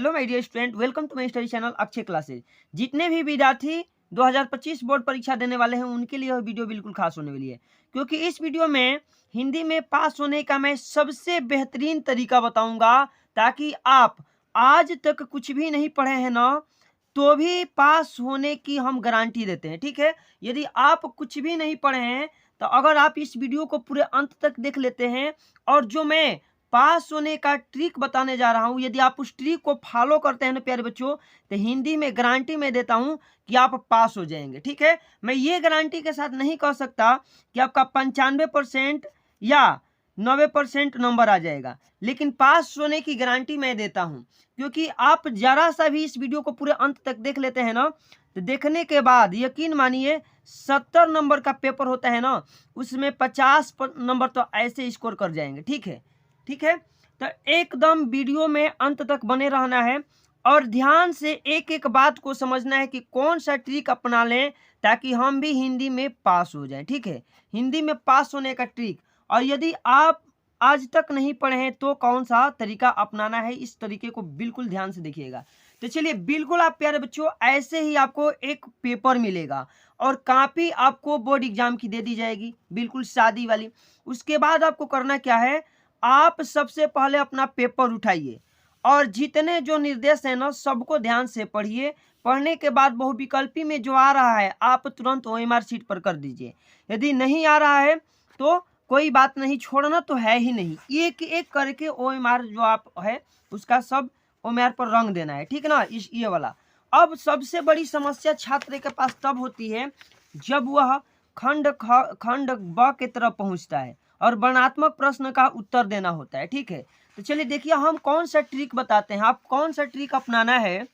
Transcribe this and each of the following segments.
Hello my dear student, welcome to my study channel Akshay classes. जितने भी विद्यार्थी 2025 board परीक्षा देने वाले हैं उनके लिए यह वीडियो बिल्कुल खास होने वाली है, क्योंकि इस वीडियो में हिंदी में पास होने का मैं सबसे बेहतरीन तरीका बताऊंगा, ताकि आप आज तक कुछ भी नहीं पढ़े हैं ना, तो भी पास होने की हम गारंटी देते हैं। ठीक है, यदि आप कुछ भी नहीं पढ़े हैं तो अगर आप इस वीडियो को पूरे अंत तक देख लेते हैं और जो मैं पास होने का ट्रिक बताने जा रहा हूं, यदि आप उस ट्रिक को फॉलो करते हैं ना प्यारे बच्चों, तो हिंदी में गारंटी मैं देता हूं कि आप पास हो जाएंगे। ठीक है, मैं ये गारंटी के साथ नहीं कह सकता कि आपका 95% या 90% नंबर आ जाएगा, लेकिन पास होने की गारंटी मैं देता हूं, क्योंकि आप जरा सा भी इस वीडियो को पूरे अंत तक देख लेते हैं ना, तो देखने के बाद यकीन मानिए 70 नंबर का पेपर होता है ना, उसमें 50 नंबर तो ऐसे स्कोर कर जाएंगे। ठीक है, ठीक है, तो एकदम वीडियो में अंत तक बने रहना है और ध्यान से एक एक बात को समझना है कि कौन सा ट्रिक अपना लें ताकि हम भी हिंदी में पास हो जाएं। ठीक है, हिंदी में पास होने का ट्रिक। और यदि आप आज तक नहीं पढ़े हैं तो कौन सा तरीका अपनाना है, इस तरीके को बिल्कुल ध्यान से देखिएगा। तो चलिए, बिल्कुल आप प्यारे बच्चों, ऐसे ही आपको एक पेपर मिलेगा और कॉपी आपको बोर्ड एग्जाम की दे दी जाएगी, बिल्कुल सादी वाली। उसके बाद आपको करना क्या है, आप सबसे पहले अपना पेपर उठाइए और जितने जो निर्देश है ना सबको ध्यान से पढ़िए। पढ़ने के बाद बहुविकल्पी में जो आ रहा है आप तुरंत OMR शीट पर कर दीजिए। यदि नहीं आ रहा है तो कोई बात नहीं, छोड़ना तो है ही नहीं, एक एक करके OMR जो आप है उसका सब OMR पर रंग देना है। ठीक ना, इस ये वाला। अब सबसे बड़ी समस्या छात्र के पास तब होती है जब वह खंड ब के तरफ पहुंचता है और वर्णनात्मक प्रश्न का उत्तर देना होता है। ठीक है, तो चलिए देखिए हम कौन सा ट्रिक बताते हैं, आप कौन सा ट्रिक अपनाना है।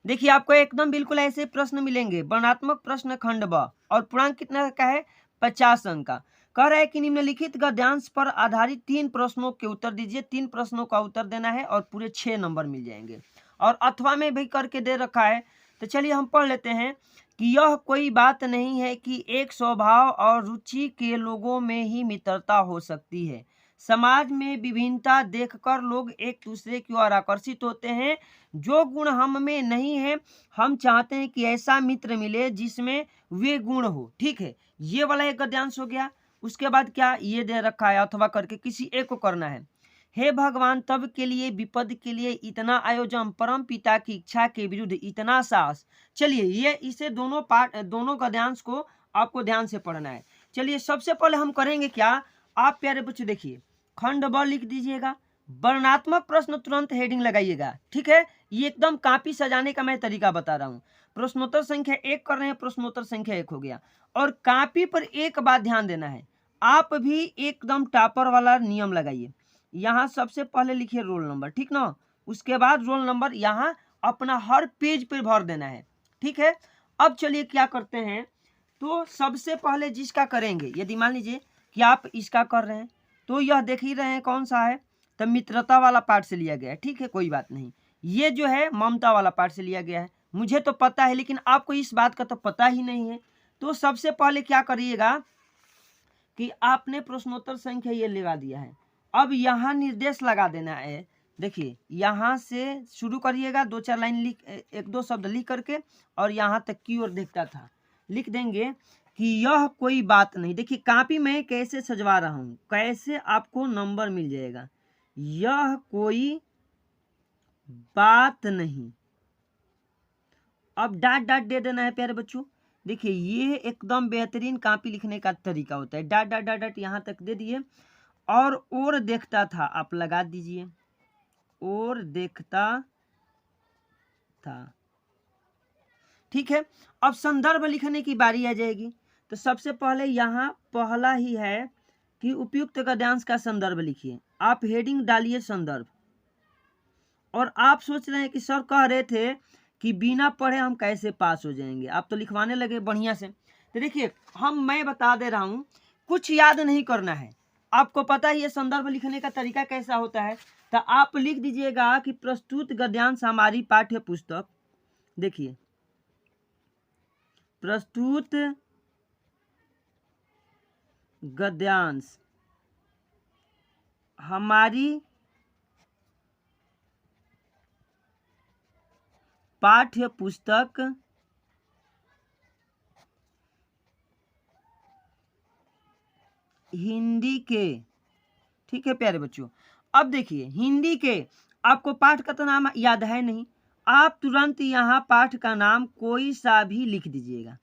देखिए, आपको एकदम बिल्कुल ऐसे प्रश्न मिलेंगे, वर्णनात्मक प्रश्न खंड ब, और पूर्णांक कितना का है, 50 अंक का। कह रहा है कि निम्नलिखित गद्यांश पर आधारित 3 प्रश्नों के उत्तर दीजिए। 3 प्रश्नों का उत्तर देना है और पूरे 6 नंबर मिल जाएंगे, और अथवा में भी करके दे रखा है। तो चलिए हम पढ़ लेते हैं कि यह कोई बात नहीं है कि एक स्वभाव और रुचि के लोगों में ही मित्रता हो सकती है। समाज में विभिन्नता देखकर लोग एक दूसरे की ओर आकर्षित होते हैं। जो गुण हम में नहीं है, हम चाहते हैं कि ऐसा मित्र मिले जिसमें वे गुण हो। ठीक है, ये वाला एक गद्यांश हो गया। उसके बाद क्या ये दे रखा है, अथवा करके किसी एक को करना है। हे भगवान, तब के लिए विपद के लिए इतना आयोजन, परम पिता की इच्छा के विरुद्ध इतना साहस। चलिए, ये इसे दोनों गद्यांश को आपको ध्यान से पढ़ना है। चलिए सबसे पहले हम करेंगे क्या, आप प्यारे बच्चे देखिए, खंड ब लिख दीजिएगा, वर्णनात्मक प्रश्न तुरंत हेडिंग लगाइएगा। ठीक है, ये एकदम कॉपी सजाने का मैं तरीका बता रहा हूँ। प्रश्नोत्तर संख्या 1 कर रहे हैं, प्रश्नोत्तर संख्या 1 हो गया। और कॉपी पर एक बात ध्यान देना है, आप भी एकदम टॉपर वाला नियम लगाइए। यहाँ सबसे पहले लिखिए रोल नंबर, ठीक ना, उसके बाद रोल नंबर यहाँ अपना हर पेज पर भर देना है। ठीक है, अब चलिए क्या करते हैं, तो सबसे पहले जिसका करेंगे, यदि मान लीजिए कि आप इसका कर रहे हैं तो यह देख ही रहे हैं कौन सा है, तो मित्रता वाला पार्ट से लिया गया है। ठीक है, कोई बात नहीं, ये जो है ममता वाला पार्ट से लिया गया है। मुझे तो पता है, लेकिन आपको इस बात का तो पता ही नहीं है। तो सबसे पहले क्या करिएगा कि आपने प्रश्नोत्तर संख्या ये लगा दिया है, अब यहाँ निर्देश लगा देना है। देखिए, यहाँ से शुरू करिएगा, 2-4 लाइन लिख, 1-2 शब्द लिख करके, और यहाँ तक की ओर देखता था लिख देंगे कि यह कोई बात नहीं। देखिए कॉपी में कैसे सजवा रहा हूँ, कैसे आपको नंबर मिल जाएगा। यह कोई बात नहीं, अब डॉट डॉट दे देना है प्यारे बच्चों। देखिए ये एकदम बेहतरीन कॉपी लिखने का तरीका होता है, डॉट डॉट डॉट डॉट यहाँ तक दे दिए, और देखता था आप लगा दीजिए, और देखता था। ठीक है, अब संदर्भ लिखने की बारी आ जाएगी। तो सबसे पहले यहाँ पहला ही है कि उपयुक्त गद्यांश का संदर्भ लिखिए। आप हेडिंग डालिए संदर्भ। और आप सोच रहे हैं कि सर कह रहे थे कि बिना पढ़े हम कैसे पास हो जाएंगे, आप तो लिखवाने लगे बढ़िया से। तो देखिए मैं बता दे रहा हूँ, कुछ याद नहीं करना है, आपको पता ही है संदर्भ लिखने का तरीका कैसा होता है। तो आप लिख दीजिएगा कि प्रस्तुत गद्यांश हमारी पाठ्य पुस्तक, देखिए प्रस्तुत गद्यांश हमारी पाठ्य पुस्तक हिंदी के, ठीक है प्यारे बच्चों। अब देखिए हिंदी के आपको पाठ का तो नाम याद है नहीं, आप तुरंत यहाँ पाठ का नाम कोई सा भी लिख दीजिएगा,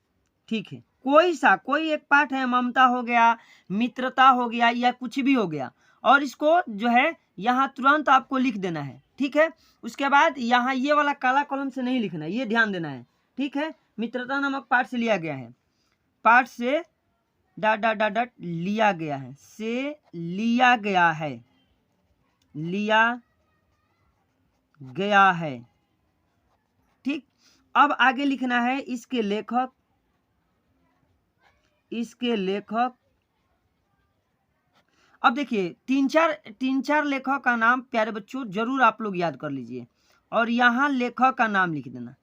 ठीक है। कोई सा, कोई एक पाठ है, ममता हो गया, मित्रता हो गया, या कुछ भी हो गया, और इसको जो है यहाँ तुरंत आपको लिख देना है, ठीक है। उसके बाद यहाँ ये वाला काला कलम से नहीं लिखना है, ये ध्यान देना है, ठीक है। मित्रता नामक पाठ से लिया गया है, पाठ से डॉट डॉट डॉट डॉट लिया गया है, से लिया गया है, लिया गया है, ठीक। अब आगे लिखना है इसके लेखक, इसके लेखक। अब देखिए तीन चार लेखक का नाम प्यारे बच्चों जरूर आप लोग याद कर लीजिए, और यहाँ लेखक का नाम लिख देना,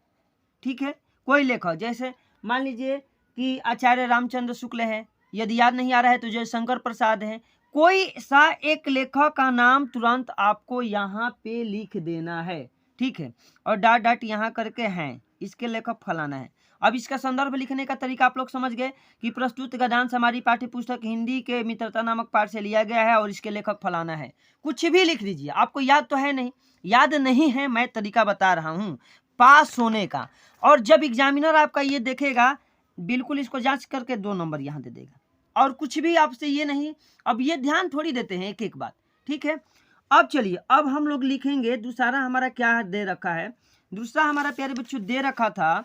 ठीक है। कोई लेखक, जैसे मान लीजिए कि आचार्य रामचंद्र शुक्ल है, यदि याद नहीं आ रहा है तो जयशंकर प्रसाद है, कोई सा एक लेखक का नाम तुरंत आपको यहाँ पे लिख देना है, ठीक है। और डॉट डॉट यहाँ करके हैं, इसके लेखक फलाना है। अब इसका संदर्भ लिखने का तरीका आप लोग समझ गए कि प्रस्तुत गद्यांश हमारी पाठ्य पुस्तक हिंदी के मित्रता नामक पाठ से लिया गया है और इसके लेखक फलाना है। कुछ भी लिख दीजिए, आपको याद तो है नहीं, याद नहीं है, मैं तरीका बता रहा हूँ पास होने का। और जब एग्जामिनर आपका ये देखेगा, बिल्कुल इसको जांच करके 2 नंबर यहाँ दे देगा, और कुछ भी आपसे ये नहीं। अब ये ध्यान थोड़ी देते हैं एक एक बात, ठीक है। अब चलिए, अब हम लोग लिखेंगे दूसरा हमारा क्या दे रखा है। दूसरा हमारा प्यारे बच्चों दे रखा था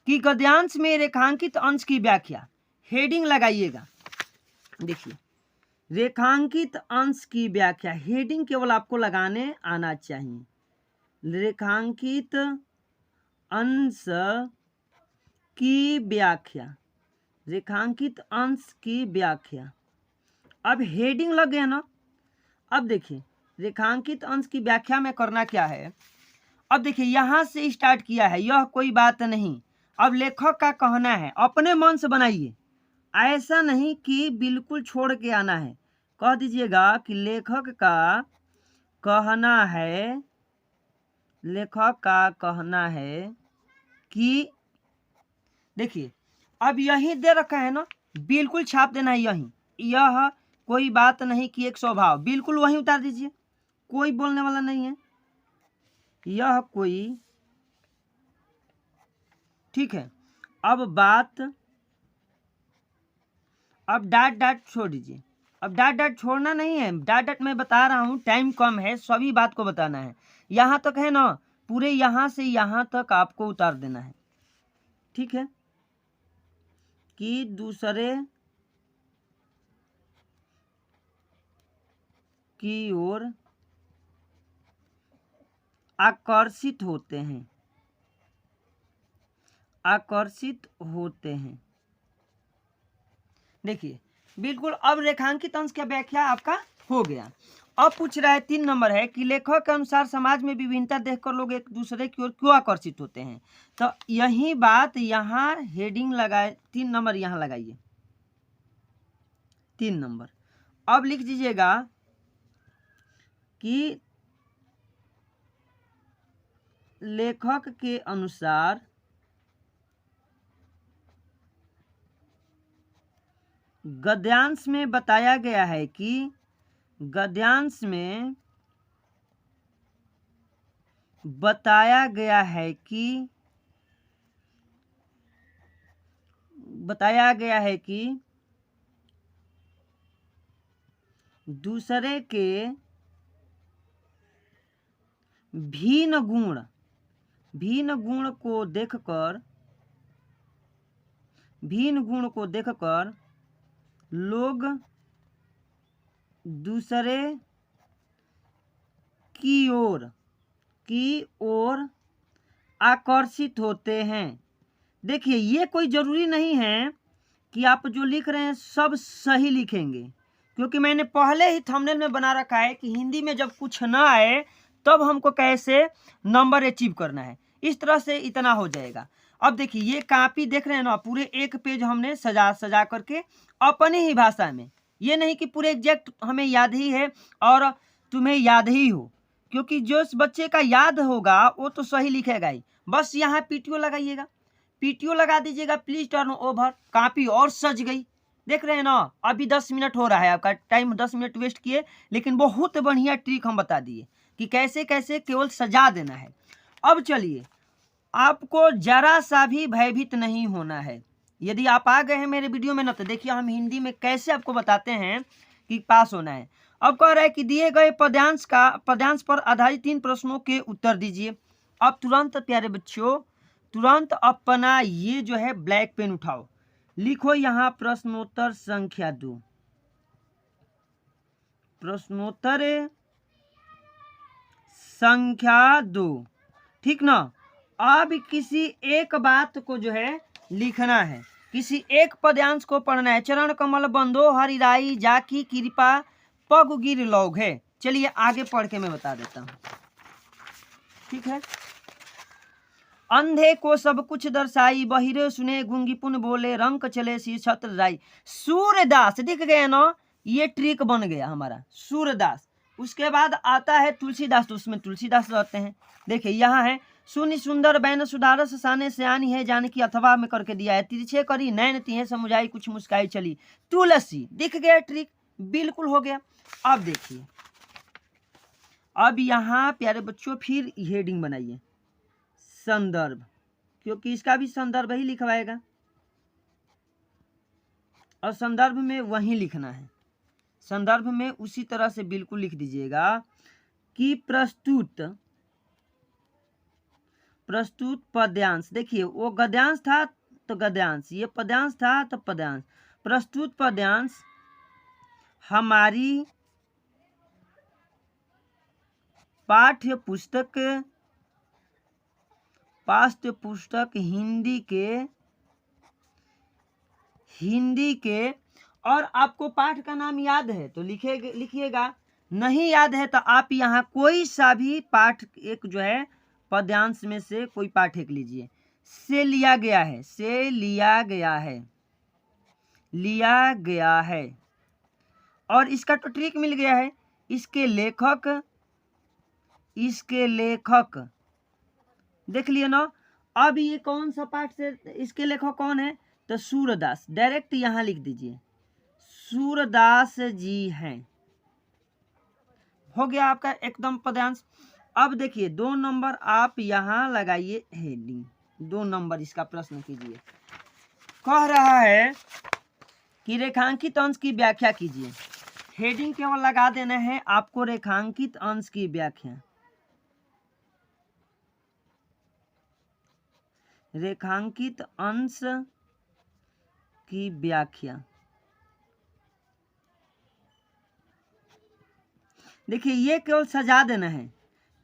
कि गद्यांश में रेखांकित अंश की व्याख्या, हेडिंग लगाइएगा। देखिए रेखांकित अंश की व्याख्या, हेडिंग केवल आपको लगाने आना चाहिए। रेखांकित अंश की व्याख्या, रेखांकित अंश की व्याख्या। अब हेडिंग लग गया ना। अब देखिए रेखांकित अंश की व्याख्या में करना क्या है। अब देखिए यहाँ से स्टार्ट किया है, यह कोई बात नहीं। अब लेखक का कहना है, अपने मन से बनाइए, ऐसा नहीं कि बिल्कुल छोड़ के आना है। कह दीजिएगा कि लेखक का कहना है, लेखक का कहना है कि, देखिए अब यही दे रखा है ना, बिल्कुल छाप देना है यही, यह कोई बात नहीं कि एक स्वभाव, बिल्कुल वही उतार दीजिए, कोई बोलने वाला नहीं है, यह कोई, ठीक है। अब बात, अब डॉट डॉट छोड़ दीजिए। अब डॉट डॉट छोड़ना नहीं है, डॉट डॉट मैं बता रहा हूँ, टाइम कम है, सभी बात को बताना है। यहाँ तक है ना, पूरे यहाँ से यहाँ तक आपको उतार देना है, ठीक है। कि दूसरे की ओर आकर्षित होते हैं, आकर्षित होते हैं। देखिए बिल्कुल, अब रेखांकित अंश का व्याख्या आपका हो गया। अब पूछ रहा है 3 नंबर है कि लेखक के अनुसार समाज में विभिन्नता देखकर लोग एक दूसरे की ओर क्यों आकर्षित होते हैं। तो यही बात यहाँ हेडिंग लगाए, 3 नंबर यहाँ लगाइए, 3 नंबर। अब लिख दीजिएगा कि लेखक के अनुसार गद्यांश में बताया गया है कि, गद्यांश में बताया गया है कि, बताया गया है कि दूसरे के भिन्न गुण को देखकर, भिन्न गुण को देखकर लोग दूसरे की ओर आकर्षित होते हैं। देखिए ये कोई ज़रूरी नहीं है कि आप जो लिख रहे हैं सब सही लिखेंगे, क्योंकि मैंने पहले ही थंबनेल में बना रखा है कि हिंदी में जब कुछ ना आए तब हमको कैसे नंबर अचीव करना है। इस तरह से इतना हो जाएगा। अब देखिए ये कॉपी देख रहे हैं ना, पूरे एक पेज हमने सजा करके अपनी ही भाषा में, ये नहीं कि पूरे एग्जैक्ट हमें याद ही है और तुम्हें याद ही हो, क्योंकि जो बच्चे का याद होगा वो तो सही लिखेगा ही। बस यहाँ पीटीओ लगाइएगा, पीटीओ लगा दीजिएगा, प्लीज टर्न ओवर। कॉपी और सज गई, देख रहे हैं ना। अभी 10 मिनट हो रहा है, आपका टाइम 10 मिनट वेस्ट किए, लेकिन बहुत बढ़िया ट्रिक हम बता दिए कि कैसे कैसे केवल सजा देना है। अब चलिए, आपको जरा सा भी भयभीत नहीं होना है। यदि आप आ गए हैं मेरे वीडियो में ना, तो देखिए हम हिंदी में कैसे आपको बताते हैं कि पास होना है। अब कह रहा है कि दिए गए पद्यांश पर आधारित 3 प्रश्नों के उत्तर दीजिए। अब तुरंत प्यारे बच्चों, तुरंत अपना ये जो है ब्लैक पेन उठाओ, लिखो यहाँ प्रश्नोत्तर संख्या 2, प्रश्नोत्तर संख्या 2, ठीक ना। अब किसी एक बात को जो है लिखना है, किसी एक पद्यांश को पढ़ना है। चरण कमल बंदो हरिराई जाकी कृपा पग गिर लोग है। चलिए आगे पढ़ के मैं बता देता हूँ, ठीक है। अंधे को सब कुछ दर्शाई, बहिरे सुने गूंगी पुन बोले, रंग चले सी छत्र राई। सूरदास दिख गया ना, ये ट्रिक बन गया हमारा, सूरदास। उसके बाद आता है तुलसीदास, तो उसमें तुलसीदास रहते हैं। देखिए यहाँ है, सुनि सुंदर बैन सुधारस साने सयानी है जानकी, अथवा में करके दिया है, तिरछे करी नैन तिहे समुझाई, कुछ मुस्काई चली। तुलसी दिख गया, ट्रिक बिल्कुल हो गया। अब देखिए, अब यहाँ प्यारे बच्चों फिर हेडिंग बनाइए, संदर्भ, क्योंकि इसका भी संदर्भ ही लिखवाएगा और संदर्भ में वही लिखना है। संदर्भ में उसी तरह से बिल्कुल लिख दीजिएगा कि प्रस्तुत पद्यांश। देखिए वो गद्यांश था तो गद्यांश, ये पद्यांश था तो पद्यांश। प्रस्तुत पद्यांश हमारी पाठ्य पुस्तक हिंदी के और आपको पाठ का नाम याद है तो लिखिएगा, नहीं याद है तो आप यहाँ कोई सा भी पाठ एक जो है पद्यांश में से कोई पाठ एक लीजिए। से लिया गया है और इसका तो ट्रिक मिल गया है। इसके लेखक देख लिए ना। अब ये कौन सा पाठ से, इसके लेखक कौन है तो सूरदास, डायरेक्ट यहाँ लिख दीजिए सूरदास जी हैं। हो गया आपका एकदम पद्यांश। अब देखिए 2 नंबर आप यहाँ लगाइए हेडिंग, 2 नंबर इसका प्रश्न कीजिए। कह रहा है कि रेखांकित अंश की व्याख्या कीजिए। हेडिंग केवल लगा देना है आपको, रेखांकित अंश की व्याख्या। रेखांकित अंश की व्याख्या। देखिए ये केवल सजा देना है,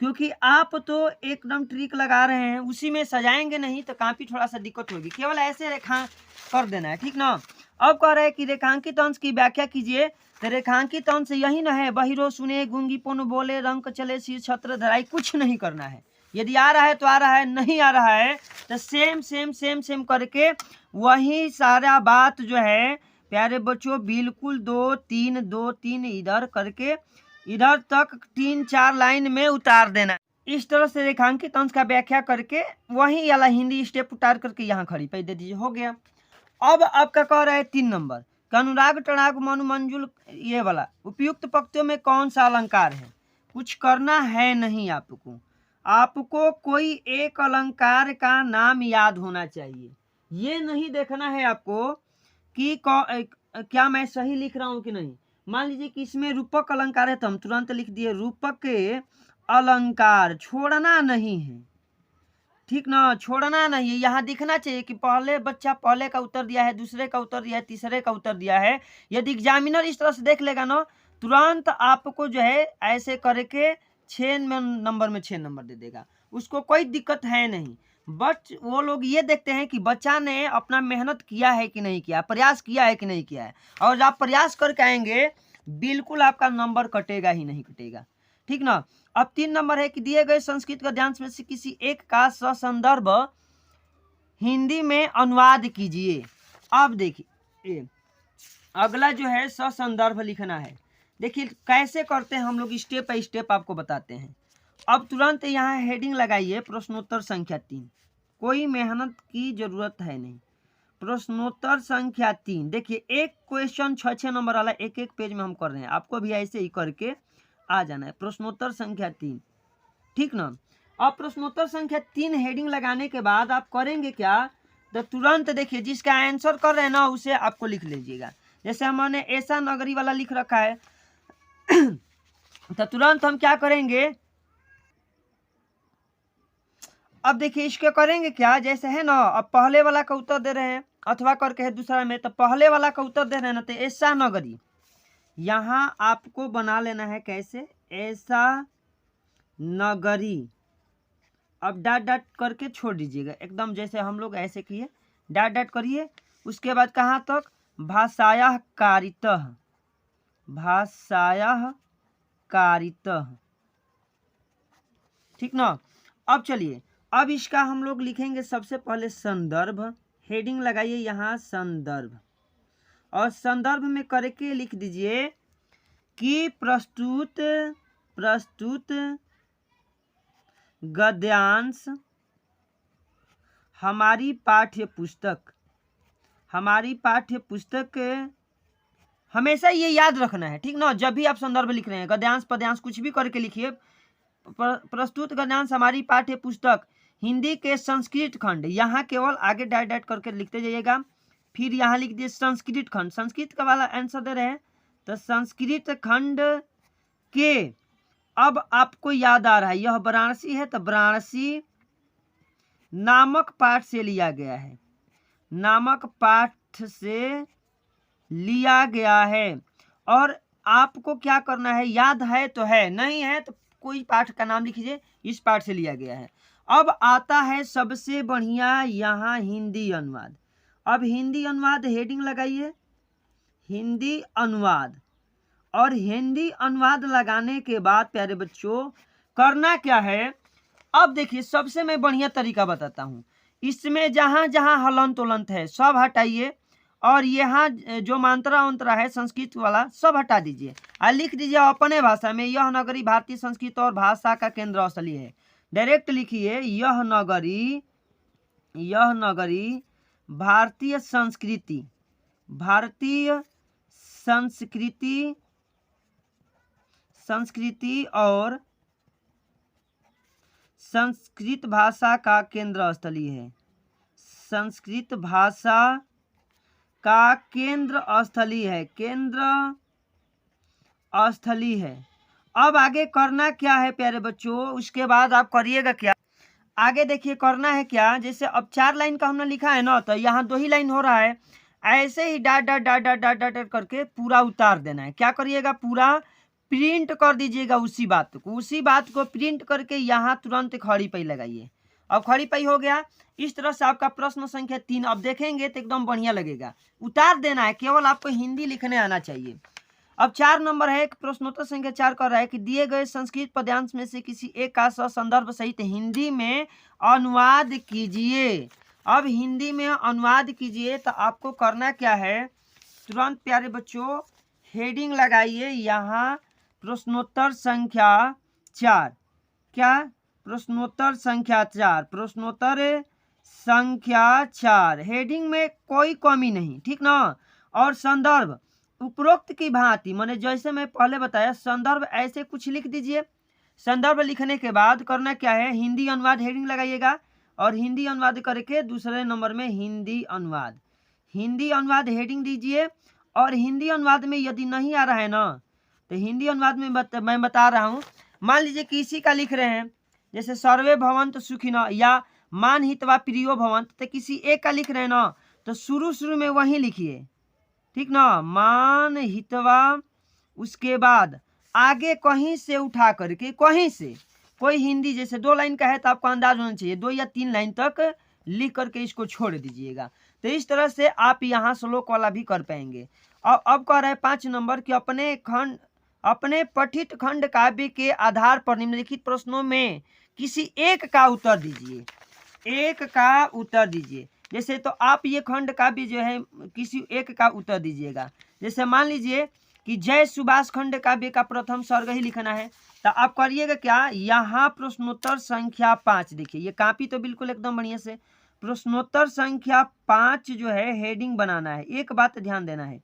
क्योंकि आप तो एकदम ट्रिक लगा रहे हैं, उसी में सजाएंगे नहीं तो काफी थोड़ा सा दिक्कत होगी। केवल ऐसे रेखा कर देना है, ठीक ना। अब कह रहे हैं कि रेखांकित अंश की व्याख्या कीजिए। तो रेखांकित अंश यही ना है, बहिरो सुने गूंगी पुन बोले, रंग चले शीर छत्र धराई। कुछ नहीं करना है, यदि आ रहा है तो आ रहा है, नहीं आ रहा है तो सेम करके वही सारा बात जो है प्यारे बच्चों बिल्कुल 2-3 इधर करके इधर तक 3-4 लाइन में उतार देना। इस तरह से रेखांकित अंश का व्याख्या करके वही वाला हिंदी स्टेप उतार करके यहाँ खड़ी पे दे दीजिए, हो गया। अब आपका कह रहा है 3 नंबर, अनुराग टणाग मनु मंजुल, ये वाला उपयुक्त पंक्तियों में कौन सा अलंकार है। कुछ करना है नहीं आपको कोई एक अलंकार का नाम याद होना चाहिए। ये नहीं देखना है आपको कि क्या मैं सही लिख रहा हूँ कि नहीं। मान लीजिए कि इसमें रूपक अलंकार है तो हम तुरंत लिख दिए रूपक के अलंकार, छोड़ना नहीं है, ठीक ना, छोड़ना नहीं है। यहाँ दिखना चाहिए कि पहले बच्चा पहले का उत्तर दिया है, दूसरे का उत्तर दिया है, तीसरे का उत्तर दिया है। यदि एग्जामिनर इस तरह से देख लेगा ना, तुरंत आपको जो है ऐसे करके 6 नंबर में 6 नंबर दे देगा, उसको कोई दिक्कत है नहीं। बट वो लोग ये देखते हैं कि बच्चा ने अपना मेहनत किया है कि नहीं किया, प्रयास किया है कि नहीं किया है। और जब आप प्रयास करके आएंगे बिल्कुल आपका नंबर कटेगा ही नहीं कटेगा, ठीक ना। अब 3 नंबर है कि दिए गए संस्कृत गद्यांश में से किसी एक का ससंदर्भ हिंदी में अनुवाद कीजिए। अब देखिए अगला जो है ससंदर्भ लिखना है। देखिए कैसे करते हैं हम लोग, स्टेप बाय स्टेप आपको बताते हैं। अब तुरंत यहाँ हेडिंग लगाइए प्रश्नोत्तर संख्या 3। कोई मेहनत की जरूरत है नहीं। प्रश्नोत्तर संख्या 3 देखिए, एक क्वेश्चन 6 नंबर वाला एक एक पेज में हम कर रहे हैं, आपको भी ऐसे ही करके आ जाना है। प्रश्नोत्तर संख्या 3, ठीक ना। अब प्रश्नोत्तर संख्या 3 हेडिंग लगाने के बाद आप करेंगे क्या, तो तुरंत देखिए जिसका आंसर कर रहे हैं ना उसे आपको लिख लीजिएगा। जैसे हमने ऐसा नगरी वाला लिख रखा है तो तुरंत हम क्या करेंगे, अब देखिए इसके करेंगे क्या, जैसे है ना, अब पहले वाला का उत्तर दे रहे हैं अथवा करके है दूसरा में, तो पहले वाला का उत्तर दे रहे हैं ना, तो ऐसा नगरी यहाँ आपको बना लेना है। कैसे, ऐसा नगरी, अब डाट डाट करके छोड़ दीजिएगा एकदम, जैसे हम लोग ऐसे किए, डाट डाट करिए। उसके बाद कहाँ तक, भाषाया कारितः, भाषाया कारितः, ठीक ना। अब चलिए, अब इसका हम लोग लिखेंगे सबसे पहले संदर्भ, हेडिंग लगाइए यहाँ संदर्भ, और संदर्भ में करके लिख दीजिए कि प्रस्तुत गद्यांश हमारी पाठ्य पुस्तक, हमेशा ये याद रखना है, ठीक ना। जब भी आप संदर्भ लिख रहे हैं, गद्यांश पद्यांश कुछ भी करके लिखिए। प्रस्तुत गद्यांश हमारी पाठ्य पुस्तक हिंदी के संस्कृत खंड, यहाँ केवल आगे डाट डाट करके लिखते जाइएगा। फिर यहाँ लिख दिए संस्कृत खंड, संस्कृत का वाला आंसर दे रहे हैं तो संस्कृत खंड के, अब आपको याद आ रहा है यह वाराणसी है, तो वाराणसी नामक पाठ से लिया गया है, नामक पाठ से लिया गया है। और आपको क्या करना है, याद है तो है, नहीं है तो कोई पाठ का नाम लिखिए, इस पाठ से लिया गया है। अब आता है सबसे बढ़िया यहाँ हिंदी अनुवाद। अब हिंदी अनुवाद हेडिंग लगाइए, हिंदी अनुवाद, और हिंदी अनुवाद लगाने के बाद प्यारे बच्चों करना क्या है, अब देखिए सबसे मैं बढ़िया तरीका बताता हूँ। इसमें जहाँ जहाँ हलंत उलंत है सब हटाइए, और यहाँ जो मात्रा अंतरा है संस्कृत वाला सब हटा दीजिए, और लिख दीजिए अपने भाषा में, यह नगरी भारतीय संस्कृत और भाषा का केंद्र स्थली है। डायरेक्ट लिखिए, यह नगरी भारतीय संस्कृति और संस्कृत भाषा का केंद्र स्थली है, संस्कृत भाषा का केंद्र स्थली है। अब आगे करना क्या है प्यारे बच्चों, उसके बाद आप करिएगा क्या, आगे देखिए करना है क्या, जैसे अब 4 लाइन का हमने लिखा है ना, तो यहाँ 2 ही लाइन हो रहा है, ऐसे ही dot dot dot dot dot dot करके पूरा उतार देना है। क्या करिएगा, पूरा प्रिंट कर दीजिएगा उसी बात को प्रिंट करके यहाँ तुरंत खड़ी पई लगाइए। अब खड़ी पई हो गया। इस तरह से आपका प्रश्न संख्या 3 अब देखेंगे तो एकदम बढ़िया लगेगा। उतार देना है, केवल आपको हिंदी लिखने आना चाहिए। अब 4 नंबर है, प्रश्नोत्तर संख्या 4 कर रहा है कि दिए गए संस्कृत पद्यांश में से किसी एक का संदर्भ सहित हिंदी में अनुवाद कीजिए। अब हिंदी में अनुवाद कीजिए तो आपको करना क्या है, तुरंत प्यारे बच्चों हेडिंग लगाइए यहाँ प्रश्नोत्तर संख्या 4। क्या, प्रश्नोत्तर संख्या 4 हेडिंग में कोई कमी नहीं, ठीक ना। और संदर्भ उपरोक्त की भांति, माने जैसे मैं पहले बताया, संदर्भ ऐसे कुछ लिख दीजिए। संदर्भ लिखने के बाद करना क्या है, हिंदी अनुवाद हेडिंग लगाइएगा, और हिंदी अनुवाद करके दूसरे नंबर में हिंदी अनुवाद हेडिंग दीजिए। और हिंदी अनुवाद में यदि नहीं आ रहा है ना, तो हिंदी अनुवाद में मैं बता रहा हूँ, मान लीजिए किसी का लिख रहे हैं, जैसे सर्वे भवंत सुखिनो या मान हितवा प्रियो भवंत, तो किसी एक का लिख रहे हैं ना, तो शुरू में वही लिखिए, ठीक ना, मान हितवा। उसके बाद आगे कहीं से उठा करके, कहीं से कोई हिंदी, जैसे 2 लाइन का है तो आपको अंदाज होना चाहिए 2 या 3 लाइन तक लिख करके इसको छोड़ दीजिएगा। तो इस तरह से आप यहाँ श्लोक वाला भी कर पाएंगे। अब कह रहे हैं 5 नंबर कि अपने पठित खंड काव्य के आधार पर निम्नलिखित प्रश्नों में किसी एक का उत्तर दीजिए। जैसे तो आप ये खंड काव्य जो है किसी एक का उत्तर दीजिएगा। जैसे मान लीजिए कि जय सुभाष खंड काव्य का प्रथम सर्ग ही लिखना है, तो आप करिएगा क्या, यहाँ प्रश्नोत्तर संख्या 5, देखिए ये कॉपी तो बिल्कुल एकदम बढ़िया से, प्रश्नोत्तर संख्या 5 जो है हेडिंग बनाना है। एक बात ध्यान देना है,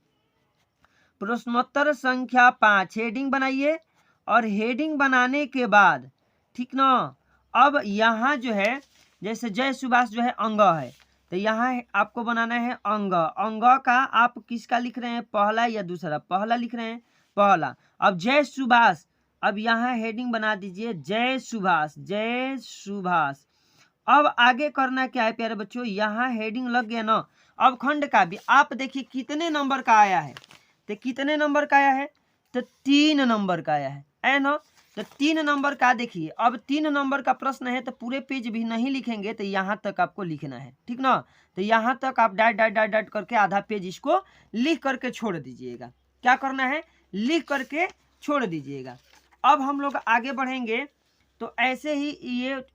प्रश्नोत्तर संख्या 5 हेडिंग बनाइए, और हेडिंग बनाने के बाद ठीक ना, अब यहाँ जो है जैसे जय सुभाष जो है अंग है, तो यहाँ आपको बनाना है अंग। अंग का आप किसका लिख रहे हैं, पहला या दूसरा, पहला लिख रहे हैं, पहला। अब जय सुभाष, अब यहाँ हेडिंग बना दीजिए जय सुभाष, जय सुभाष। अब आगे करना क्या है प्यारे बच्चों, यहाँ हेडिंग लग गया ना। अब खंड का भी आप देखिए कितने नंबर का आया है, तो कितने नंबर का आया है, तो 3 नंबर का आया है ना। तो 3 नंबर का देखिए, अब 3 नंबर का प्रश्न है तो पूरे पेज भी नहीं लिखेंगे, तो यहाँ तक आपको लिखना है, ठीक ना। तो यहाँ तक आप डाट डाट डाट डाट करके आधा पेज इसको लिख करके छोड़ दीजिएगा। क्या करना है, लिख करके छोड़ दीजिएगा। अब हम लोग आगे बढ़ेंगे तो ऐसे ही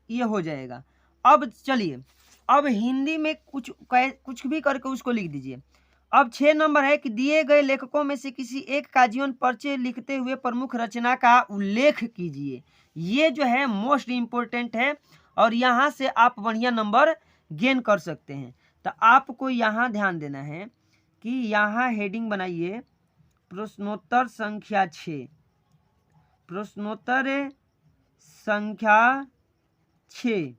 ये हो जाएगा। अब चलिए, अब हिंदी में कुछ भी करके उसको लिख दीजिए। अब 6 नंबर है कि दिए गए लेखकों में से किसी एक का जीवन परिचय लिखते हुए प्रमुख रचना का उल्लेख कीजिए। ये जो है मोस्ट इम्पोर्टेंट है, और यहाँ से आप बढ़िया नंबर गेन कर सकते हैं। तो आपको यहाँ ध्यान देना है कि यहाँ हेडिंग बनाइए प्रश्नोत्तर संख्या 6, प्रश्नोत्तर संख्या 6,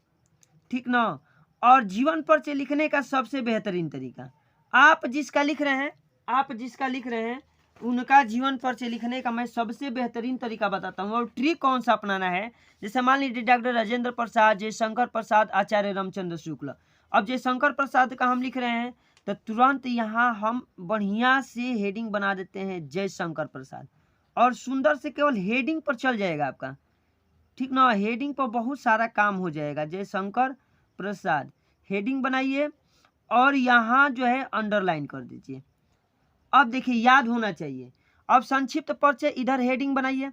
ठीक ना। और जीवन परिचय लिखने का सबसे बेहतरीन तरीका, आप जिसका लिख रहे हैं, आप जिसका लिख रहे हैं उनका जीवन परिचय लिखने का मैं सबसे बेहतरीन तरीका बताता हूँ। और ट्रिक कौन सा अपनाना है, जैसे मान लीजिए डॉक्टर राजेंद्र प्रसाद, जयशंकर प्रसाद, आचार्य रामचंद्र शुक्ल। अब जयशंकर प्रसाद का हम लिख रहे हैं तो तुरंत यहाँ हम बढ़िया से हेडिंग बना देते हैं जयशंकर प्रसाद, और सुंदर से केवल हेडिंग पर चल जाएगा आपका, ठीक ना। हेडिंग पर बहुत सारा काम हो जाएगा। जयशंकर प्रसाद हेडिंग बनाइए, और यहाँ जो है अंडरलाइन कर दीजिए। अब देखिए याद होना चाहिए। अब संक्षिप्त परिचय, इधर हेडिंग बनाइए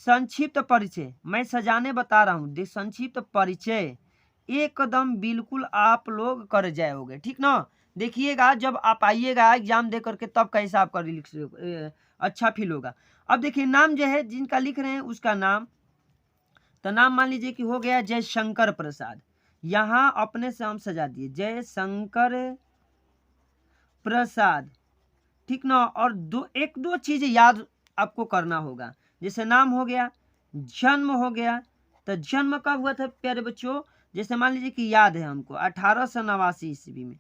संक्षिप्त परिचय, मैं सजाने बता रहा हूँ, संक्षिप्त परिचय एकदम बिल्कुल आप लोग कर जाओगे, ठीक ना। देखिएगा जब आप आइएगा एग्जाम दे करके तब कैसा आपका अच्छा फील होगा। अब देखिए नाम जो है जिनका लिख रहे हैं उसका नाम, तो नाम मान लीजिए कि हो गया जयशंकर प्रसाद, यहाँ अपने से हम सजा दिए जयशंकर प्रसाद, ठीक ना। और एक दो चीज याद आपको करना होगा, जैसे नाम हो गया, जन्म हो गया, तो जन्म कब हुआ था प्यारे बच्चों, जैसे मान लीजिए कि याद है हमको 1889 ईस्वी में।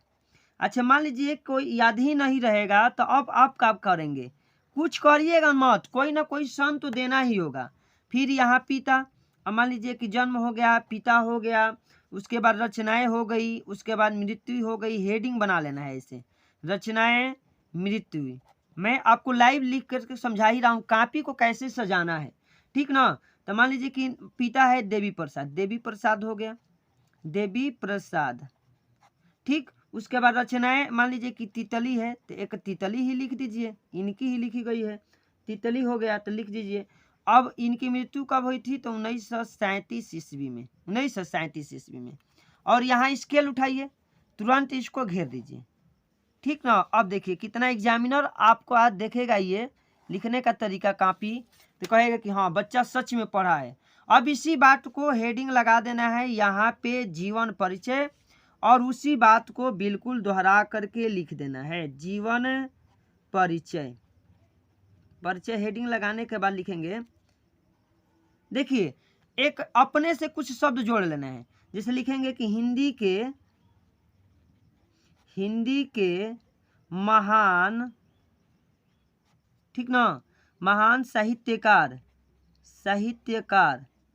अच्छा मान लीजिए कोई याद ही नहीं रहेगा, तो अब आप कब करेंगे, कुछ करिएगा मत, कोई ना कोई सन तो देना ही होगा। फिर यहाँ पिता, अब मान लीजिए कि जन्म हो गया, पिता हो गया, उसके बाद रचनाएं हो गई, उसके बाद मृत्यु हो गई। हेडिंग बना लेना है ऐसे, रचनाएं, मृत्यु। मैं आपको लाइव लिख करके समझा ही रहा हूँ कॉपी को कैसे सजाना है, ठीक ना। तो मान लीजिए कि पिता है देवी प्रसाद, देवी प्रसाद हो गया, देवी प्रसाद, ठीक। उसके बाद रचनाएं मान लीजिए कि तितली है, तो एक तितली ही लिख दीजिए, इनकी ही लिखी गई है, तितली हो गया तो लिख दीजिए। अब इनकी मृत्यु कब हुई थी, तो 1937 ईस्वी में, 1937 ईस्वी में। और यहाँ स्केल उठाइए, तुरंत इसको घेर दीजिए, ठीक ना। अब देखिए कितना एग्जामिनर आपको आज देखेगा ये लिखने का तरीका कॉपी, तो कहेगा कि हाँ बच्चा सच में पढ़ा है। अब इसी बात को हेडिंग लगा देना है यहाँ पे जीवन परिचय, और उसी बात को बिल्कुल दोहरा करके लिख देना है जीवन परिचय। परिचय हेडिंग लगाने के बाद लिखेंगे, देखिए एक अपने से कुछ शब्द जोड़ लेना है, जैसे लिखेंगे कि हिंदी के महान, ठीक ना, महान साहित्यकार,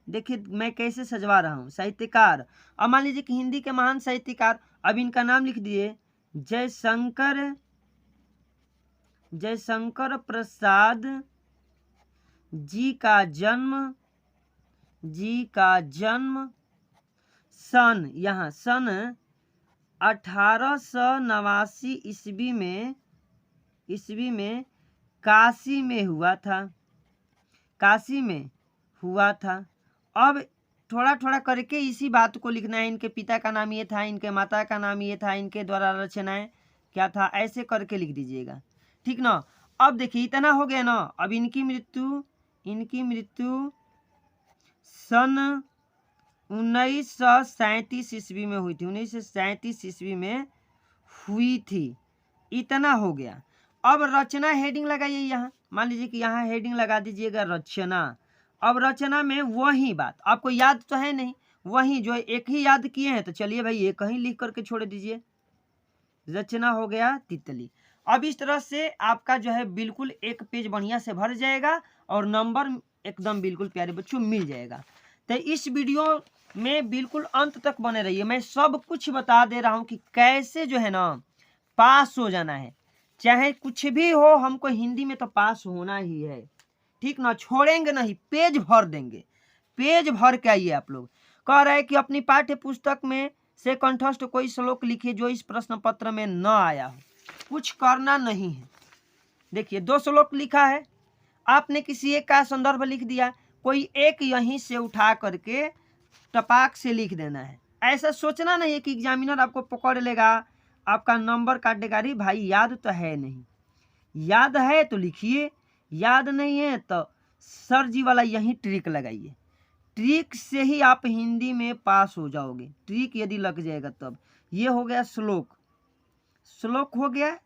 देखिए मैं कैसे सजवा रहा हूँ, साहित्यकार। अब मान लीजिए कि हिंदी के महान साहित्यकार, अब इनका नाम लिख दिए जयशंकर प्रसाद जी का जन्म सन, यहाँ सन 1889 ईस्वी में काशी में हुआ था। अब थोड़ा थोड़ा करके इसी बात को लिखना है, इनके पिता का नाम ये था, इनके माता का नाम ये था, इनके द्वारा रचनाएं क्या था, ऐसे करके लिख दीजिएगा, ठीक ना। अब देखिए इतना हो गया ना। अब इनकी मृत्यु सन 1937 ईस्वी में हुई थी, 1937 ईस्वी में हुई थी। इतना हो गया। अब रचना हेडिंग लगाइए यहाँ, मान लीजिए कि यहाँ हेडिंग लगा दीजिएगा रचना। अब रचना में वही बात आपको याद तो है नहीं, वही जो एक ही याद किए हैं, तो चलिए भाई एक ही लिख करके छोड़ दीजिए। रचना हो गया तितली। अब इस तरह से आपका जो है बिल्कुल एक पेज बढ़िया से भर जाएगा और नंबर एकदम बिल्कुल प्यारे बच्चों मिल जाएगा। तो इस वीडियो में बिल्कुल अंत तक बने रहिए, मैं सब कुछ बता दे रहा हूँ कि कैसे जो है ना पास हो जाना है, चाहे कुछ भी हो, हमको हिंदी में तो पास होना ही है, ठीक ना, छोड़ेंगे नहीं, पेज भर देंगे, पेज भर के आइए। आप लोग कह रहे हैं कि अपनी पाठ्य पुस्तक में से कंठस्थ कोई श्लोक लिखिए जो इस प्रश्न पत्र में न आया हो। कुछ करना नहीं है, देखिए 2 श्लोक लिखा है, आपने किसी एक का संदर्भ लिख दिया, कोई एक यहीं से उठा करके टपाक से लिख देना है। ऐसा सोचना नहीं है कि एग्जामिनर आपको पकड़ लेगा, आपका नंबर काटेगा। अरे भाई याद तो है नहीं, याद है तो लिखिए, याद नहीं है तो सर जी वाला यही ट्रिक लगाइए, ट्रिक से ही आप हिंदी में पास हो जाओगे, ट्रिक यदि लग जाएगा तब। ये हो गया श्लोक, श्लोक हो गया।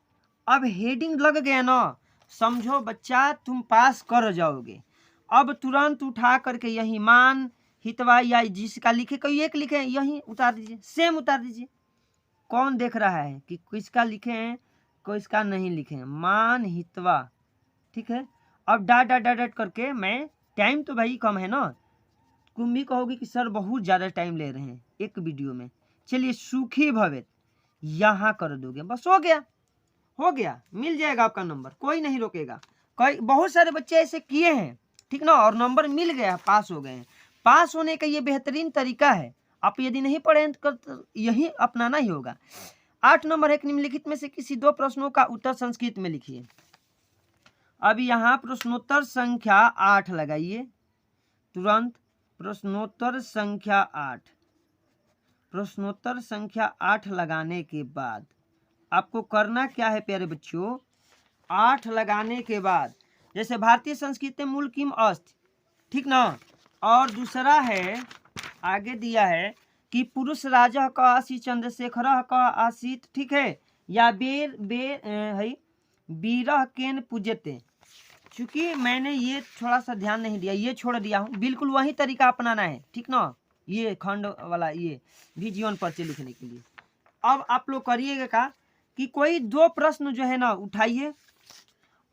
अब हेडिंग लग गया ना, समझो बच्चा तुम पास कर जाओगे। अब तुरंत उठा करके यही मान हितवा या जिसका लिखे, कोई एक लिखे यही उतार दीजिए, सेम उतार दीजिए। कौन देख रहा है कि किसका लिखे हैं, किसका नहीं लिखे हैं, मान हितवा, ठीक है। अब डाट डाट डाट करके, मैं टाइम तो भाई कम है ना, तुम भी कहोगे कि सर बहुत ज़्यादा टाइम ले रहे हैं एक वीडियो में, चलिए सुखी भवेत यहाँ कर दोगे, बस हो गया, हो गया, मिल जाएगा आपका नंबर, कोई नहीं रोकेगा। कई बहुत सारे बच्चे ऐसे किए हैं, ठीक ना, और नंबर मिल गया, पास हो गए हैं। पास होने का ये बेहतरीन तरीका है, आप यदि नहीं पढ़े तो यही अपनाना ही होगा। 8 नंबर है, निम्नलिखित में से किसी 2 प्रश्नों का उत्तर संस्कृत में लिखिए। अब यहाँ प्रश्नोत्तर संख्या 8 लगाइए तुरंत, प्रश्नोत्तर संख्या 8। प्रश्नोत्तर संख्या 8 लगाने के बाद आपको करना क्या है प्यारे बच्चों, 8 लगाने के बाद जैसे भारतीय संस्कृति मूल किम अस्ति, ठीक ना, और दूसरा है आगे दिया है कि पुरुष राजा का आसी चंद्रशेखर का आसित, ठीक है, या बीरह केन पूजते। चूंकि मैंने ये थोड़ा सा ध्यान नहीं दिया, ये छोड़ दिया हूँ, बिल्कुल वही तरीका अपनाना है, ठीक ना, ये खंड वाला ये भी जीवन पर्चे लिखने के लिए। अब आप लोग करिएगा का कि कोई 2 प्रश्न जो है ना उठाइए,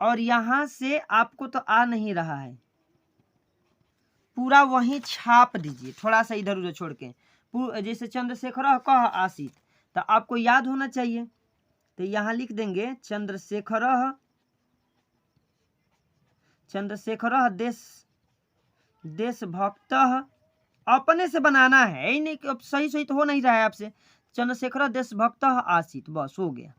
और यहाँ से आपको तो आ नहीं रहा है, पूरा वहीं छाप दीजिए, थोड़ा सा इधर उधर छोड़ के। जैसे चंद्रशेखर का आसित, तो आपको याद होना चाहिए, तो यहाँ लिख देंगे चंद्रशेखर देशभक्त, अपने से बनाना है, ही नहीं कि अब सही सही तो हो नहीं रहा है आपसे। चंद्रशेखर देशभक्त आसित, बस हो गया,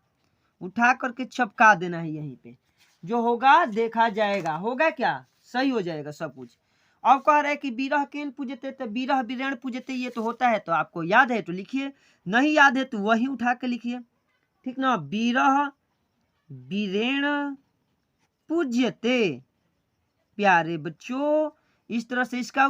उठा करके छपका देना है यहीं पे, जो होगा देखा जाएगा, होगा क्या, सही हो जाएगा सब कुछ। अब कह रहे हैं कि बीरह केन पूजते, तो बीरह बीरेण पूजते, ये तो होता है, तो आपको याद है तो लिखिए, नहीं याद है तो वही उठा के लिखिए, ठीक ना, बीरह बीरेण पूज्यते। प्यारे बच्चों इस तरह से इसका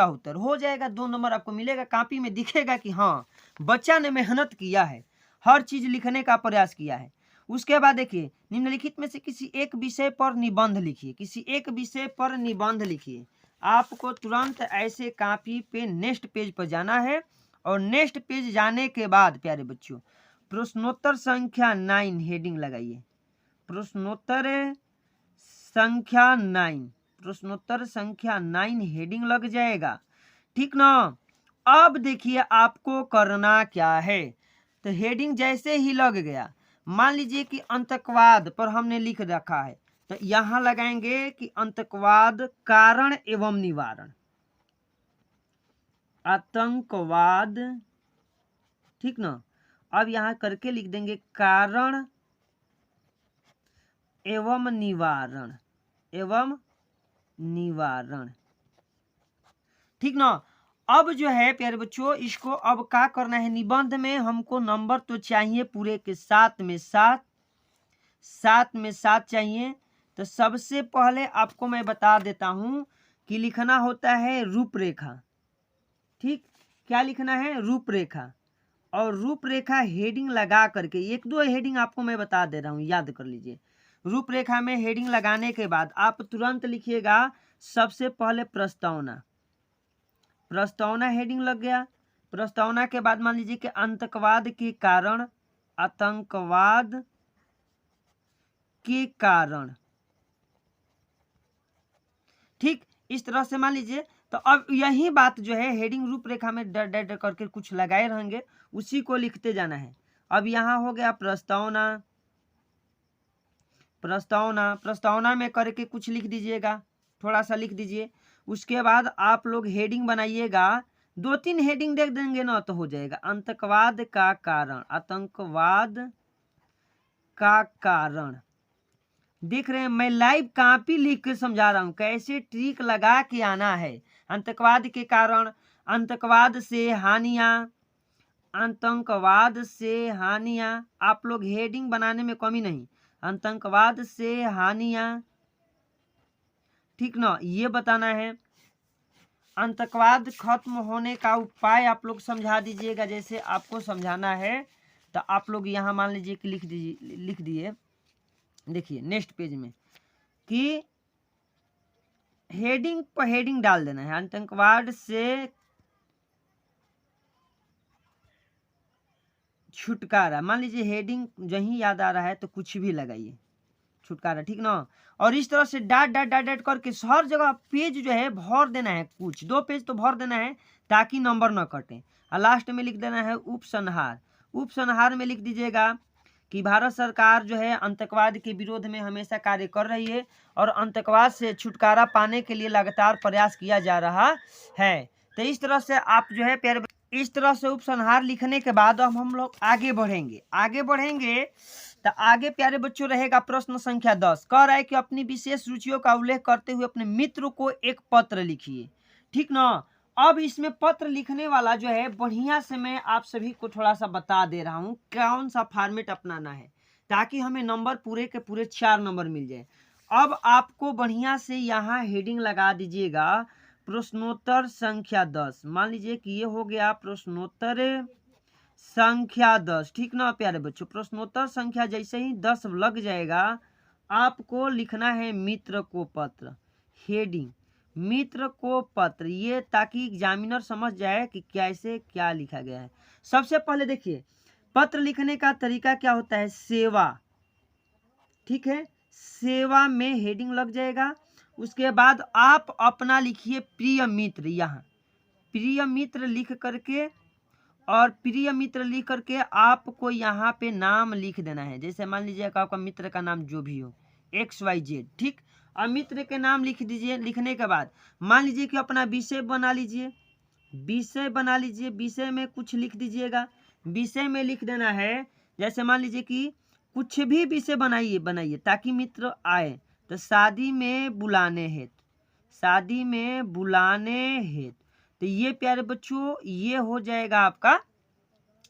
उत्तर हो जाएगा, 2 नंबर आपको मिलेगा, कॉपी में दिखेगा कि हाँ बच्चा ने मेहनत किया है, हर चीज लिखने का प्रयास किया है। उसके बाद देखिए निम्नलिखित में से किसी एक विषय पर निबंध लिखिए, किसी एक विषय पर निबंध लिखिए। आपको तुरंत ऐसे कॉपी पे नेक्स्ट पेज पर जाना है, और नेक्स्ट पेज जाने के बाद प्यारे बच्चों प्रश्नोत्तर संख्या 9 हेडिंग लगाइए, प्रश्नोत्तर संख्या 9, प्रश्नोत्तर संख्या 9 हेडिंग लग जाएगा, ठीक ना। अब देखिए आपको करना क्या है, तो हेडिंग जैसे ही लग गया, मान लीजिए कि आतंकवाद पर हमने लिख रखा है, तो यहां लगाएंगे कि आतंकवाद कारण एवं निवारण, आतंकवाद, ठीक ना। अब यहां करके लिख देंगे कारण एवं निवारण, एवं निवारण, ठीक ना। अब जो है प्यारे बच्चों इसको अब क्या करना है, निबंध में हमको नंबर तो चाहिए पूरे के 7 में 7 चाहिए। तो सबसे पहले आपको मैं बता देता हूं कि लिखना होता है रूपरेखा। ठीक, क्या लिखना है? रूपरेखा। और रूपरेखा हेडिंग लगा करके, एक दो हेडिंग आपको मैं बता दे रहा हूँ, याद कर लीजिए। रूपरेखा में हेडिंग लगाने के बाद आप तुरंत लिखिएगा सबसे पहले प्रस्तावना। प्रस्तावना हेडिंग लग गया। प्रस्तावना के बाद मान लीजिए कि आतंकवाद के कारण, आतंकवाद के कारण। ठीक, इस तरह से मान लीजिए। तो अब यही बात जो है हेडिंग रूपरेखा में डर डर करके कुछ लगाए रहेंगे, उसी को लिखते जाना है। अब यहाँ हो गया प्रस्तावना। प्रस्तावना, प्रस्तावना में करके कुछ लिख दीजिएगा, थोड़ा सा लिख दीजिए। उसके बाद आप लोग हेडिंग बनाइएगा, 2-3 हेडिंग देख देंगे ना तो हो जाएगा। आतंकवाद का कारण, आतंकवाद का कारण। देख रहे हैं, मैं लाइव कॉपी लिख के समझा रहा हूं, कैसे ट्रिक लगा के आना है। आतंकवाद के कारण, आतंकवाद से हानियां, आतंकवाद से हानियां। आप लोग हेडिंग बनाने में कमी नहीं, आतंकवाद से हानियां, ठीक ना, ये बताना है। आतंकवाद खत्म होने का उपाय आप लोग समझा दीजिएगा, जैसे आपको समझाना है। तो आप लोग यहाँ मान लीजिए कि लिख दिए। देखिए नेक्स्ट पेज में कि हेडिंग पर हेडिंग डाल देना है, आतंकवाद से छुटकारा। मान लीजिए हेडिंग जहीं याद आ रहा है तो कुछ भी लगाइए, छुटकारा, ठीक ना। और इस तरह से डाट डाट डाट डाट करके हर जगह पेज जो है भर देना है, कुछ 2 पेज तो भर देना है ताकि नंबर न कटे। और लास्ट में लिख देना है उपसंहार। उपसंहार में लिख दीजिएगा कि भारत सरकार जो है आतंकवाद के विरोध में हमेशा कार्य कर रही है और आतंकवाद से छुटकारा पाने के लिए लगातार प्रयास किया जा रहा है। तो इस तरह से आप जो है प्यारे, इस तरह से उपसंहार लिखने के बाद अब हम लोग आगे बढ़ेंगे। तो आगे प्यारे बच्चों रहेगा प्रश्न संख्या 10। कह रहा है कि अपनी विशेष रुचियों का उल्लेख करते हुए अपने मित्र को एक पत्र लिखिए, ठीक ना। अब इसमें पत्र लिखने वाला जो है बढ़िया से मैं आप सभी को थोड़ा सा बता दे रहा हूँ कौन सा फॉर्मेट अपनाना है, ताकि हमें नंबर पूरे के पूरे 4 नंबर मिल जाए। अब आपको बढ़िया से यहाँ हेडिंग लगा दीजिएगा प्रश्नोत्तर संख्या 10। मान लीजिए कि ये हो गया प्रश्नोत्तर संख्या 10, ठीक ना प्यारे बच्चों। प्रश्नोत्तर संख्या जैसे ही 10 लग जाएगा, आपको लिखना है मित्र को पत्र। हेडिंग मित्र को पत्र, ये ताकि एग्जामिनर समझ जाए कि कैसे क्या लिखा गया है। सबसे पहले देखिए पत्र लिखने का तरीका क्या होता है, सेवा, ठीक है। सेवा में हेडिंग लग जाएगा। उसके बाद आप अपना लिखिए प्रिय मित्र, यहाँ प्रिय मित्र लिख करके, और प्रिय मित्र लिख करके आपको यहाँ पे नाम लिख देना है। जैसे मान लीजिए आपका मित्र का नाम जो भी हो, XYZ, ठीक। और मित्र के नाम लिख दीजिए। लिखने के बाद मान लीजिए कि अपना विषय बना लीजिए, विषय बना लीजिए। विषय में कुछ लिख दीजिएगा। विषय में लिख देना है, जैसे मान लीजिए कि कुछ भी विषय बनाइए ताकि मित्र आए। तो शादी में बुलाने हेतु, शादी में बुलाने हेतु। तो ये प्यारे बच्चों ये हो जाएगा आपका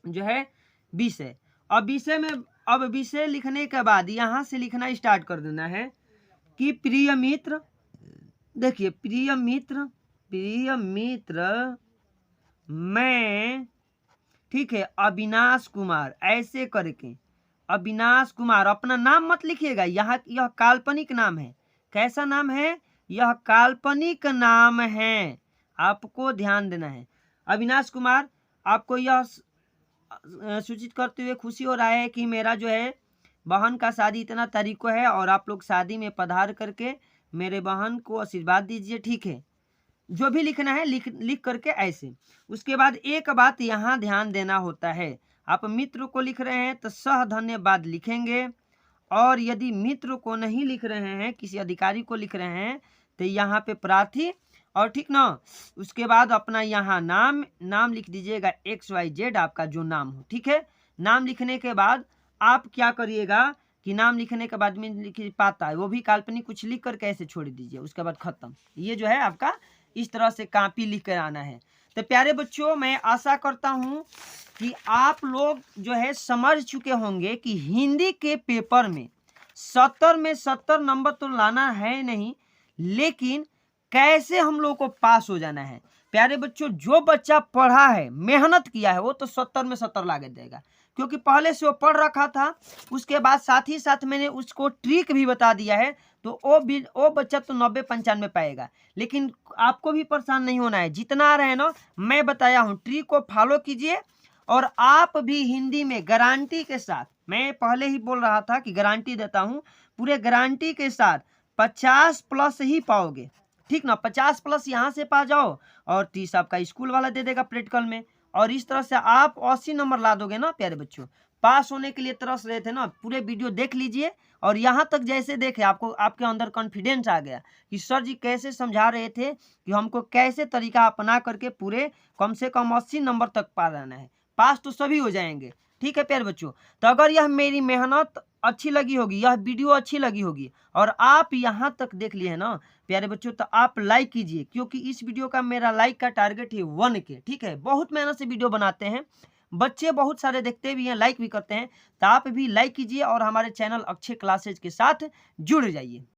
जो है विषय। अब विषय में, अब विषय लिखने के बाद यहाँ से लिखना स्टार्ट कर देना है कि प्रिय मित्र। देखिए प्रिय मित्र मैं, ठीक है, अविनाश कुमार, ऐसे करके अविनाश कुमार। अपना नाम मत लिखिएगा, यहाँ यह काल्पनिक नाम है। कैसा नाम है? यह काल्पनिक नाम है, आपको ध्यान देना है। अविनाश कुमार, आपको यह सूचित करते हुए खुशी हो रहा है कि मेरा जो है बहन का शादी इतना तारीख को है और आप लोग शादी में पधार करके मेरे बहन को आशीर्वाद दीजिए, ठीक है। जो भी लिखना है लिख करके ऐसे। उसके बाद एक बात यहाँ ध्यान देना होता है, आप मित्र को लिख रहे हैं तो सह धन्यवाद लिखेंगे, और यदि मित्र को नहीं लिख रहे हैं, किसी अधिकारी को लिख रहे हैं, तो यहाँ पे प्रार्थी, और ठीक ना। उसके बाद अपना यहाँ नाम लिख दीजिएगा XYZ, आपका जो नाम हो, ठीक है। नाम लिखने के बाद आप क्या करिएगा कि नाम लिखने के बाद में लिख पाता है वो भी काल्पनिक कुछ लिख कर कैसे छोड़ दीजिए, उसके बाद खत्म। ये जो है आपका इस तरह से कॉपी लिख कर आना है। तो प्यारे बच्चों, मैं आशा करता हूँ कि आप लोग जो है समझ चुके होंगे कि हिंदी के पेपर में 70 में 70 नंबर तो लाना है नहीं, लेकिन कैसे हम लोग को पास हो जाना है। प्यारे बच्चों, जो बच्चा पढ़ा है, मेहनत किया है, वो तो 70 में 70 ला के देगा, क्योंकि पहले से वो पढ़ रखा था। उसके बाद साथ ही साथ मैंने उसको ट्रिक भी बता दिया है, तो वो बच्चा तो 90-95 पाएगा। लेकिन आपको भी परेशान नहीं होना है, जितना आ रहा है ना मैं बताया हूँ, ट्रिक को फॉलो कीजिए। और आप भी हिंदी में गारंटी के साथ, मैं पहले ही बोल रहा था कि गारंटी देता हूँ, पूरे गारंटी के साथ 50 प्लस ही पाओगे, ठीक ना। 50 प्लस यहाँ से पा जाओ और 30 आपका स्कूल वाला दे देगा प्रैक्टिकल में, और इस तरह से आप 80 नंबर ला दोगे ना प्यारे बच्चों। पास होने के लिए तरस रहे थे ना, पूरे वीडियो देख लीजिए, और यहाँ तक जैसे देखे आपको, आपके अंदर कॉन्फिडेंस आ गया कि सर जी कैसे समझा रहे थे कि हमको कैसे तरीका अपना करके पूरे कम से कम 80 नंबर तक पा जाना है। पास तो सभी हो जाएंगे, ठीक है प्यारे बच्चों। तो अगर यह मेरी मेहनत अच्छी लगी होगी, यह वीडियो अच्छी लगी होगी, और आप यहाँ तक देख लिए ना प्यारे बच्चों, तो आप लाइक कीजिए, क्योंकि इस वीडियो का मेरा लाइक का टारगेट है 1K, ठीक है। बहुत मेहनत से वीडियो बनाते हैं, बच्चे बहुत सारे देखते भी हैं, लाइक भी करते हैं, तो आप भी लाइक कीजिए और हमारे चैनल अक्षय क्लासेज के साथ जुड़ जाइए।